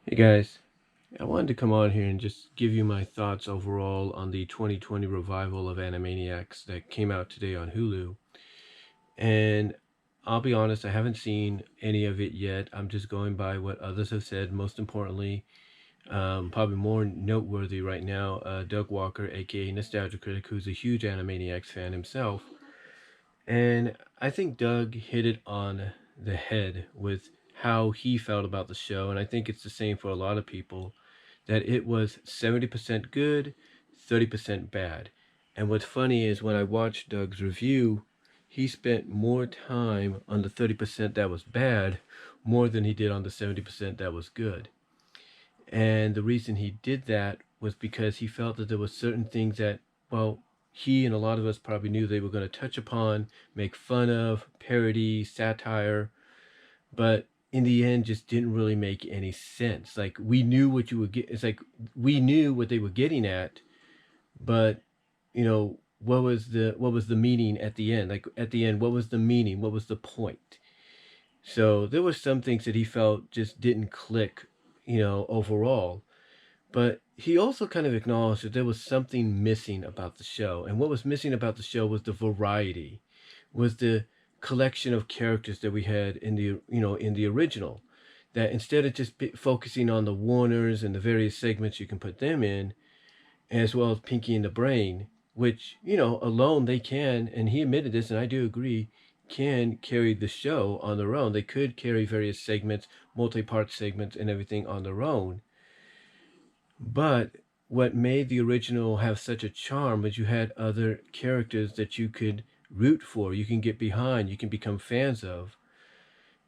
Hey guys, I wanted to come on here and just give you my thoughts overall on the 2020 revival of Animaniacs that came out today on Hulu. And I'll be honest, I haven't seen any of it yet. I'm just going by what others have said. Most importantly, probably more noteworthy right now, Doug Walker, aka Nostalgia Critic, who's a huge Animaniacs fan himself. And I think Doug hit it on the head with how he felt about the show. And I think it's the same for a lot of people that it was 70% good, 30% bad. And what's funny is when I watched Doug's review, he spent more time on the 30% that was bad more than he did on the 70% that was good. And the reason he did that was because he felt that there were certain things that, well, he and a lot of us probably knew they were going to touch upon, make fun of, parody, satire, but in the end just didn't really make any sense. Like we knew what you would get. It's like we knew what they were getting at, but what was the meaning at the end? Like at the end, what was the meaning? What was the point? So there were some things that he felt just didn't click, overall. But he also kind of acknowledged that there was something missing about the show. And what was missing about the show was the variety, was the collection of characters that we had in the original. That instead of just focusing on the Warners and the various segments you can put them in, as well as Pinky and the Brain, which, alone they can, and he admitted this, and I do agree, can carry the show on their own. They could carry various segments, multi-part segments, and everything on their own. But what made the original have such a charm was you had other characters that you could root for, you can get behind, you can become fans of.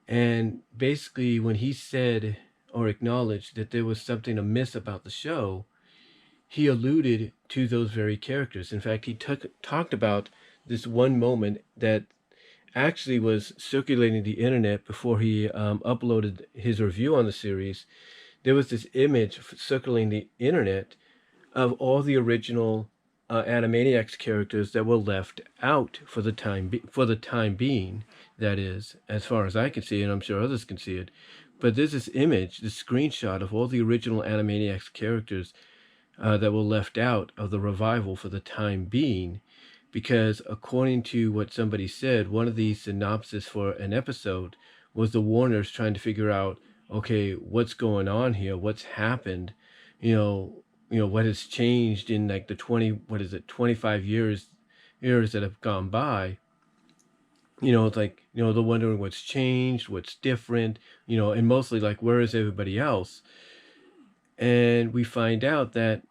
And basically, when he said or acknowledged that there was something amiss about the show, he alluded to those very characters. In fact, he talked about this one moment that actually was circulating the internet before he uploaded his review on the series. There was this image circulating the internet of all the original Animaniacs characters that were left out for the time being. That is, as far as I can see, and I'm sure others can see it. But there's this image, this screenshot of all the original Animaniacs characters that were left out of the revival for the time being, because according to what somebody said, one of the synopses for an episode was the Warners trying to figure out, okay, what's going on here, what's happened, what has changed in like the 25 years that have gone by. It's like, they're wondering what's changed, what's different, and mostly like, where is everybody else? And we find out that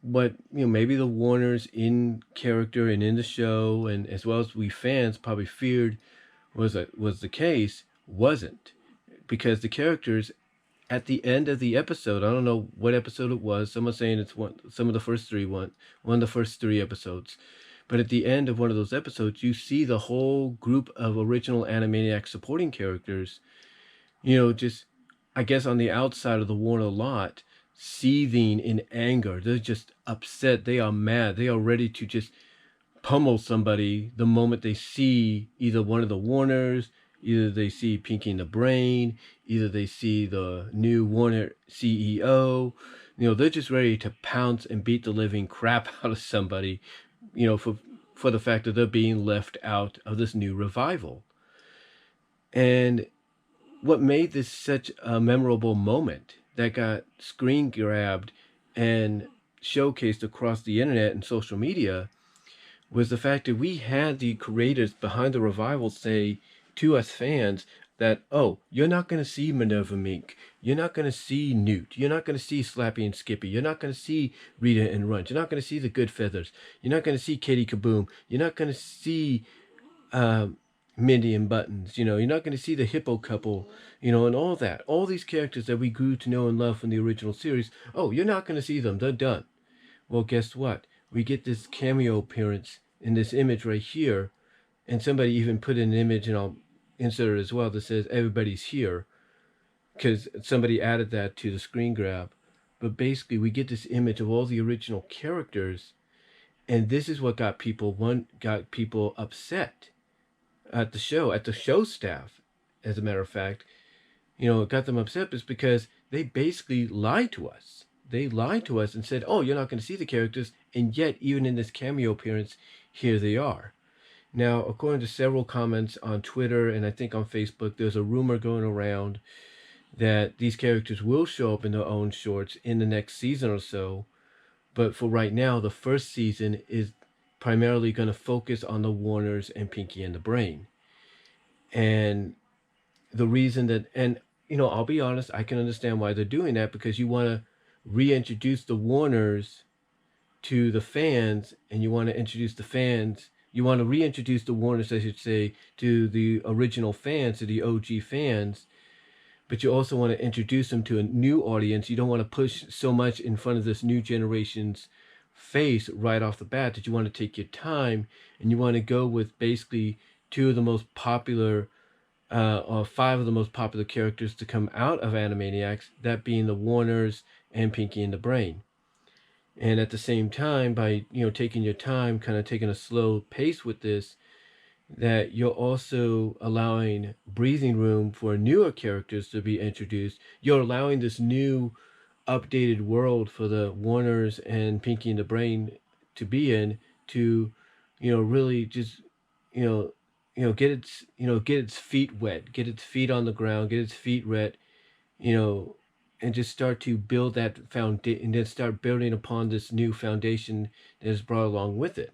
what maybe the Warners in character and in the show, and as well as we fans probably feared was the case, wasn't, because the characters at the end of the episode, I don't know what episode it was. Someone's saying it's one of the first three one of the first three episodes. But at the end of one of those episodes, you see the whole group of original Animaniacs supporting characters, just, I guess, on the outside of the Warner lot, seething in anger. They're just upset. They are mad. They are ready to just pummel somebody the moment they see either one of the Warners, either they see Pinky and the Brain, either they see the new Warner CEO. They're just ready to pounce and beat the living crap out of somebody, for the fact that they're being left out of this new revival. And what made this such a memorable moment that got screen grabbed and showcased across the internet and social media was the fact that we had the creators behind the revival say to us fans that, oh, you're not going to see Minerva Mink. You're not going to see Newt. You're not going to see Slappy and Skippy. You're not going to see Rita and Runch. You're not going to see the Good Feathers. You're not going to see Kitty Kaboom. You're not going to see Mindy and Buttons. You're not going to see the Hippo Couple, and all that. All these characters that we grew to know and love from the original series. Oh, you're not going to see them. They're done. Well, guess what? We get this cameo appearance in this image right here, and somebody even put in an image, and I'll insert it as well, that says everybody's here, because somebody added that to the screen grab. But basically, we get this image of all the original characters, and this is what got people upset at the show staff, as a matter of fact, got them upset is because they basically lied to us. They lied to us and said, "Oh, you're not going to see the characters," and yet, even in this cameo appearance, here they are. Now, according to several comments on Twitter and I think on Facebook, there's a rumor going around that these characters will show up in their own shorts in the next season or so. But for right now, the first season is primarily going to focus on the Warners and Pinky and the Brain. And the reason that, and I'll be honest, I can understand why they're doing that, because you want to reintroduce the Warners to the fans, and you want to introduce the fans. You want to reintroduce the Warners, I should say, to the original fans, to the OG fans, but you also want to introduce them to a new audience. You don't want to push so much in front of this new generation's face right off the bat, that you want to take your time, and you want to go with basically two of the most popular or five of the most popular characters to come out of Animaniacs, that being the Warners and Pinky and the Brain. And at the same time, by taking your time, kind of taking a slow pace with this, that you're also allowing breathing room for newer characters to be introduced. You're allowing this new updated world for the Warners and Pinky and the Brain to be in, to really just get its feet wet, get its feet on the ground, get its feet wet, and just start to build that foundation, and then start building upon this new foundation that is brought along with it.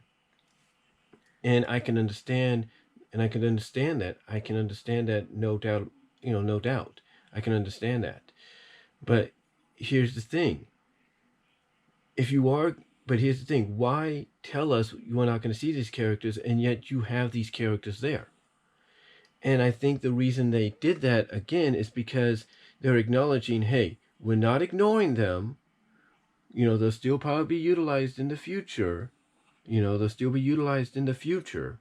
And I can understand, and I can understand that. I can understand that, no doubt, no doubt. I can understand that. But here's the thing. Here's the thing. Why tell us you're not going to see these characters, and yet you have these characters there? And I think the reason they did that, again, is because they're acknowledging, hey, we're not ignoring them. They'll still probably be utilized in the future. They'll still be utilized in the future.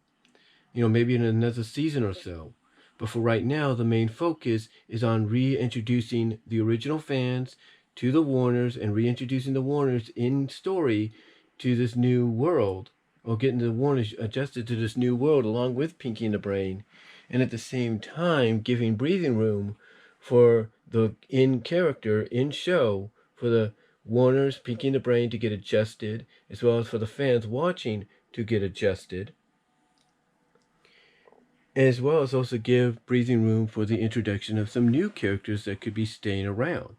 Maybe in another season or so. But for right now, the main focus is on reintroducing the original fans to the Warners, and reintroducing the Warners in story to this new world, or getting the Warners adjusted to this new world along with Pinky and the Brain, and at the same time giving breathing room for the in show, for the Warners, Pinky and the Brain to get adjusted, as well as for the fans watching to get adjusted, as well as also give breathing room for the introduction of some new characters that could be staying around.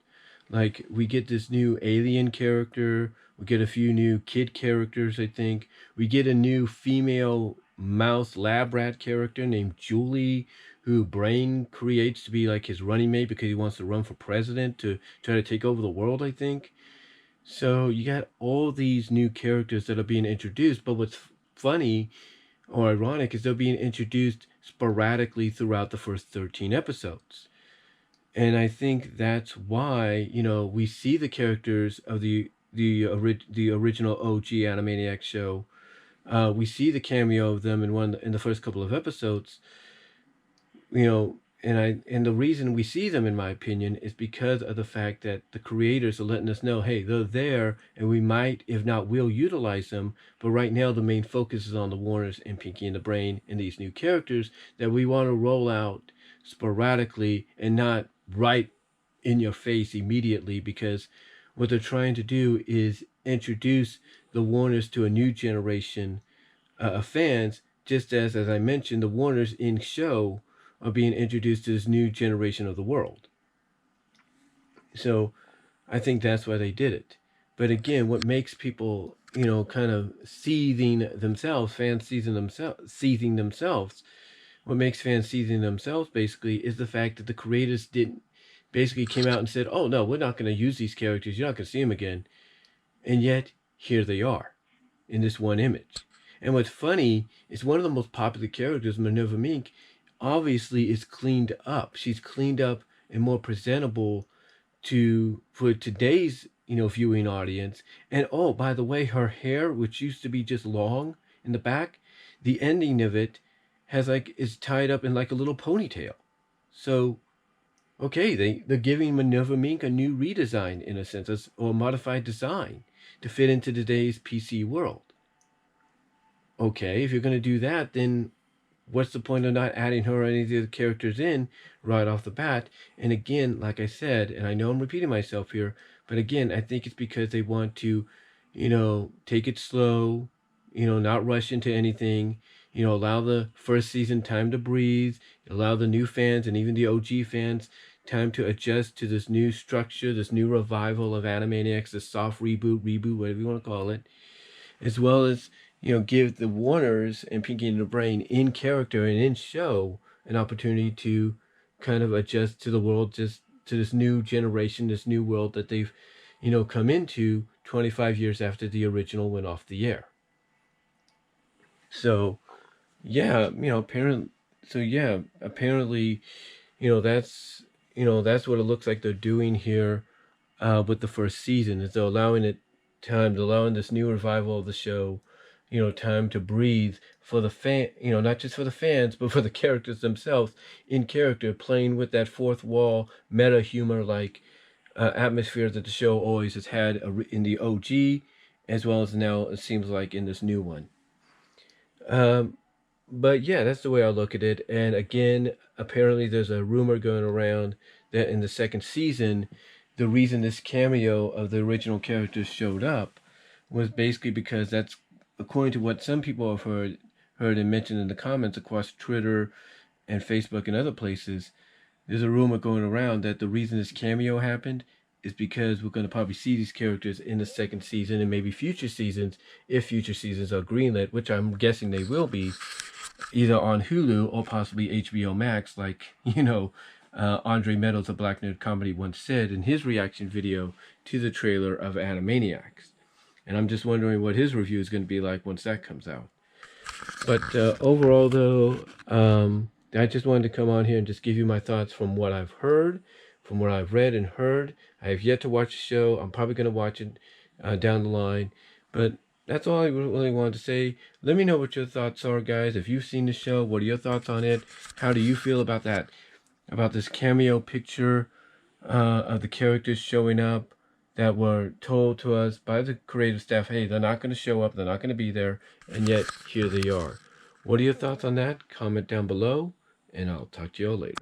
Like, we get this new alien character, we get a few new kid characters, I think. We get a new female mouse lab rat character named Julie, who Brain creates to be like his running mate because he wants to run for president to try to take over the world, I think. So you got all these new characters that are being introduced, but what's funny or ironic is they're being introduced sporadically throughout the first 13 episodes. And I think that's why, we see the characters of the original OG Animaniacs show. We see the cameo of them in the first couple of episodes. And the reason we see them, in my opinion, is because of the fact that the creators are letting us know, hey, they're there, and we might, if not will, utilize them. But right now, the main focus is on the Warners and Pinky and the Brain and these new characters that we want to roll out sporadically and not right in your face immediately, because what they're trying to do is introduce the Warners to a new generation of fans, just as I mentioned, the Warners in show are being introduced to this new generation of the world. So I think that's why they did it. But again, what makes people, kind of seething themselves, fans seething themselves, what makes fans seething themselves basically is the fact that the creators basically came out and said, oh no, we're not going to use these characters, you're not going to see them again. And yet, here they are, in this one image. And what's funny is one of the most popular characters, Minerva Mink, obviously is cleaned up. She's cleaned up and more presentable for today's viewing audience. And oh, by the way, her hair, which used to be just long in the back, the ending of it is tied up in like a little ponytail. So okay, they're giving Minerva Mink a new redesign, in a sense, or a modified design to fit into today's PC world. Okay, if you're going to do that, then what's the point of not adding her or any of the other characters in right off the bat? And again, like I said, and I know I'm repeating myself here, but again, I think it's because they want to, take it slow, not rush into anything, allow the first season time to breathe, allow the new fans and even the OG fans time to adjust to this new structure, this new revival of Animaniacs, this soft reboot, whatever you want to call it, as well as give the Warners and Pinky and the Brain in character and in show an opportunity to kind of adjust to the world, just to this new generation, this new world that they've come into 25 years after the original went off the air. So yeah, apparently, that's what it looks like they're doing here with the first season, is they're allowing it time, allowing this new revival of the show, time to breathe for the fan, not just for the fans, but for the characters themselves in character, playing with that fourth wall meta humor like atmosphere that the show always has had in the OG, as well as now it seems like in this new one. But yeah, that's the way I look at it. And again, apparently there's a rumor going around that in the second season, the reason this cameo of the original characters showed up was basically because that's, according to what some people have heard and mentioned in the comments across Twitter and Facebook and other places, there's a rumor going around that the reason this cameo happened is because we're going to probably see these characters in the second season and maybe future seasons, if future seasons are greenlit, which I'm guessing they will be, either on Hulu or possibly HBO Max, like, Andre Meadows of Black Nerd Comedy once said in his reaction video to the trailer of Animaniacs. And I'm just wondering what his review is going to be like once that comes out. But overall, though, I just wanted to come on here and just give you my thoughts from what I've heard, from what I've read and heard. I have yet to watch the show. I'm probably going to watch it down the line. But that's all I really wanted to say. Let me know what your thoughts are, guys. If you've seen the show, what are your thoughts on it? How do you feel about that? About this cameo picture of the characters showing up that were told to us by the creative staff, hey, they're not going to show up, they're not going to be there, and yet here they are. What are your thoughts on that? Comment down below, and I'll talk to you all later.